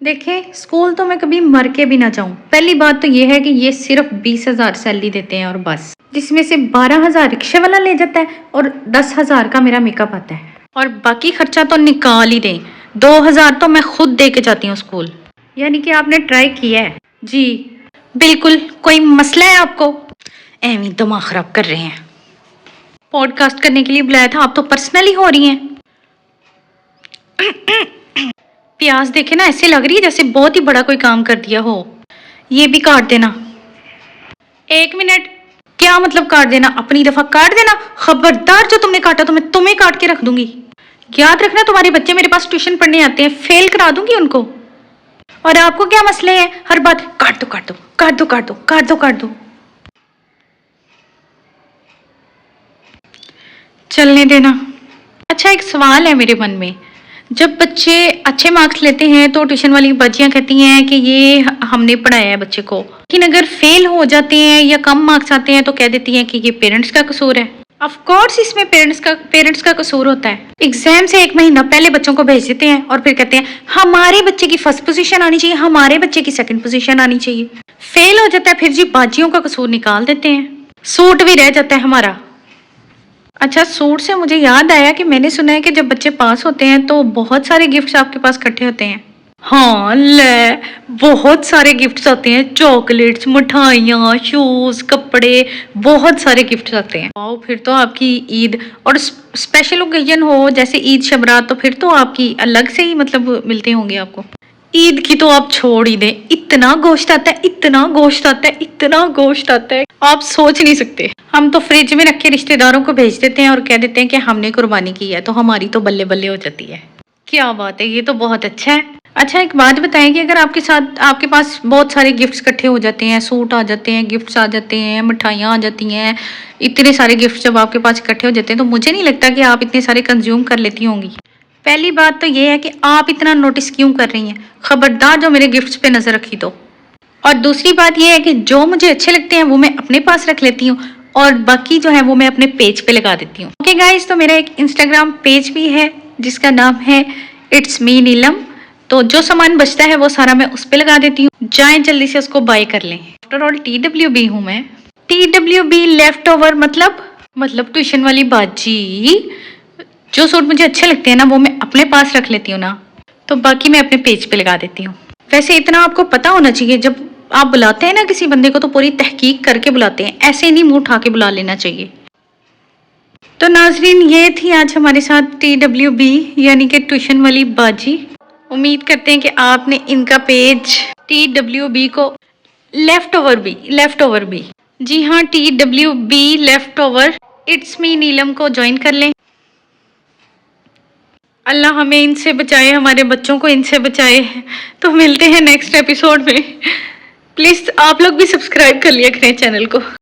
دیکھیں اسکول تو میں کبھی مر کے بھی نہ جاؤں. پہلی بات تو یہ ہے کہ یہ صرف 20,000 سیلری دیتے ہیں اور بس، جس میں سے 12,000 رکشے والا لے جاتا ہے اور 10,000 کا میرا میک اپ آتا ہے، اور باقی خرچہ تو نکال ہی دیں. 2,000 تو میں خود دے کے جاتی ہوں اسکول. یعنی کہ آپ نے ٹرائی کیا ہے؟ جی بالکل. کوئی مسئلہ ہے آپ کو؟ ایویں دماغ خراب کر رہے ہیں. پوڈ کاسٹ کرنے کے لیے بلایا تھا، آپ تو پرسنلی ہو رہی ہیں. پیاز دیکھے نا، ایسے لگ رہی ہے جیسے بہت ہی بڑا کوئی کام کر دیا ہو. یہ بھی کاٹ دینا. 1 منٹ. کیا مطلب کاٹ دینا؟ اپنی دفعہ کاٹ دینا. خبردار جو تم نے کاٹا تو میں تمہیں کاٹ کے رکھ دوں گی. یاد رکھنا تمہارے بچے میرے پاس ٹیوشن پڑھنے آتے ہیں، فیل کرا دوں گی ان کو. اور آپ کو کیا مسئلے ہیں؟ ہر بات کاٹ دو کاٹ دو کاٹ دو کاٹ دو کاٹ دو کاٹ دو. چلنے دینا. اچھا ایک سوال ہے میرے من میں. جب بچے اچھے مارکس لیتے ہیں تو ٹیوشن والی بچیاں کہتی ہیں کہ یہ ہم نے پڑھایا ہے بچے کو، لیکن اگر فیل ہو جاتے ہیں یا کم مارکس آتے ہیں تو کہہ دیتی ہیں کہ یہ پیرنٹس کا قصور ہے. آف کورس اس میں پیرنٹس کا قصور ہوتا ہے. ایگزام سے 1 مہینہ پہلے بچوں کو بھیج دیتے ہیں اور پھر کہتے ہیں ہمارے بچے کی فرسٹ پوزیشن آنی چاہیے، ہمارے بچے کی سیکنڈ پوزیشن آنی چاہیے. فیل ہو جاتا ہے پھر جی باجیوں کا قصور نکال دیتے ہیں. سوٹ بھی رہ جاتا ہے ہمارا. اچھا سوٹ سے مجھے یاد آیا کہ میں نے سنا ہے کہ جب بچے پاس ہوتے ہیں تو بہت سارے گفٹس آپ کے پاس اکٹھے ہوتے ہیں. ہاں لے، بہت سارے گفٹس آتے ہیں. چاکلیٹس، مٹھائیاں، شوز، کپڑے، بہت سارے گفٹس آتے ہیں. واؤ، پھر تو آپ کی عید اور اسپیشل اوکیزن ہو جیسے عید شبرات تو پھر تو آپ کی الگ سے ہی مطلب ملتے ہوں گے آپ کو. عید کی تو آپ چھوڑ ہی دیں. اتنا گوشت آتا ہے، اتنا گوشت آتا ہے، اتنا گوشت آتا ہے، آپ سوچ نہیں سکتے. ہم تو فریج میں رکھ کے رشتے داروں کو بھیج دیتے ہیں اور کہہ دیتے ہیں کہ ہم نے قربانی کی ہے، تو ہماری تو بلے بلے ہو جاتی ہے. کیا بات ہے، یہ تو بہت اچھا ہے. اچھا ایک بات بتائیں کہ اگر آپ کے پاس بہت سارے گفٹس اکٹھے ہو جاتے ہیں، سوٹ آ جاتے ہیں، گفٹس آ جاتے ہیں، مٹھائیاں آ جاتی ہیں، اتنے سارے گفٹس جب آپ کے پاس اکٹھے ہو جاتے ہیں تو مجھے نہیں لگتا کہ آپ اتنے سارے کنزیوم کر لیتی ہوں گی. پہلی بات تو یہ ہے کہ آپ اتنا نوٹس کیوں کر رہی ہیں؟ خبردار جو میرے گفٹس پہ نظر رکھی تو. اور دوسری بات یہ ہے کہ جو مجھے اچھے لگتے ہیں وہ میں اپنے پاس رکھ لیتی ہوں اور باقی جو ہے وہ میں اپنے پیج پہ لگا دیتی ہوں. اوکے گائز، تو میرا ایک انسٹاگرام پیج بھی ہے جس کا نام ہے اٹس می نیلم. تو جو سامان بچتا ہے وہ سارا میں اس پہ لگا دیتی ہوں. جائیں جلدی سے اس کو بائی کر لیں. آفٹر آل TWB ہوں میں. TWB لیفٹ اوور مطلب ٹیوشن والی باجی. جو سوٹ مجھے اچھے لگتے ہیں نا وہ میں اپنے پاس رکھ لیتی ہوں نا، تو باقی میں اپنے پیج پہ لگا دیتی ہوں. ویسے اتنا آپ کو پتا ہونا چاہیے، جب آپ بلاتے ہیں نا کسی بندے کو تو پوری تحقیق کر کے بلاتے ہیں، ایسے نہیں منہ اٹھا کے بلا لینا چاہیے. تو ناظرین یہ تھی آج ہمارے ساتھ TWB یعنی کہ ٹیوشن والی باجی. امید کرتے ہیں کہ آپ نے ان کا پیج TWB کو لیفٹ اوور بھی جی ہاں TWB left over it's me Neelam کو جوائن کر لیں. اللہ ہمیں ان سے بچائے، ہمارے بچوں کو ان سے بچائے. تو ملتے ہیں نیکسٹ ایپیسوڈ میں. پلیز آپ لوگ بھی سبسکرائب کر لیا کریں چینل کو.